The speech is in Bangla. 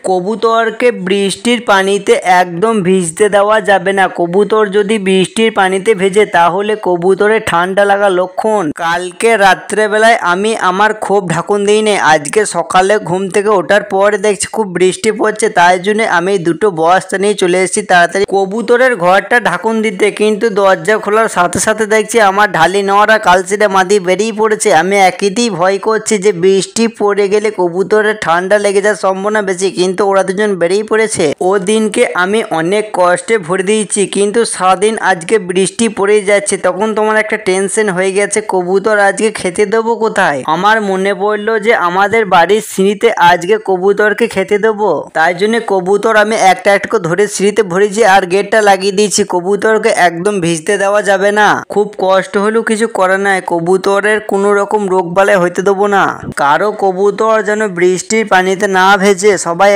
কবুতরকে বৃষ্টির পানিতে একদম ভিজতে দেওয়া যাবে না। কবুতর যদি বৃষ্টির পানিতে ভেজে তাহলে কবুতরের ঠান্ডা লাগা লক্ষণ। কালকে রাত্রেবেলায় আমি আমার খোপ ঢাকুন দিইনি, আজকে সকালে ঘুম থেকে ওঠার পর দেখছি খুব বৃষ্টি পড়ছে, তাই জন্য আমি দুটো বস্তা নিয়ে চলে এসেছি তাড়াতাড়ি কবুতরের ঘরটা ঢাকুন দিতে। কিন্তু দরজা খোলার সাথে সাথে দেখছি আমার ঢালি নেওয়াটা কালচিটে মাদি বেরিয়ে পড়েছে। আমি একইতেই ভয় করছি যে বৃষ্টি পড়ে গেলে কবুতরের ঠান্ডা লেগে যাওয়ার সম্ভাবনা বেশি, কিন্তু ওরা দুজন বেরিয়ে পড়েছে। ও দিনকে আমি অনেক কষ্টে ভরে দিয়েছি, কিন্তু সারাদিন আজকে বৃষ্টি পড়ে যাচ্ছে, তখন তোমার একটা টেনশন হয়ে গেছে কবুতর আজকে খেতে দেবো কোথায়। আমার মনে পড়লো যে আমাদের বাড়ির সিঁড়িতে আজকে কবুতরকে খেতে দেবো, তাই জন্য কবুতর আমি একটা একটা ধরে সিঁড়িতে ভরেছি আর গেটটা লাগিয়ে দিয়েছি। কবুতরকে একদম ভিজতে দেওয়া যাবে না, খুব কষ্ট হলেও কিছু করার নাই, কবুতরের কোনো রকম রোগ বালাই হইতে দেবো না। কারো কবুতর যেন বৃষ্টির পানিতে না ভেজে, সবাই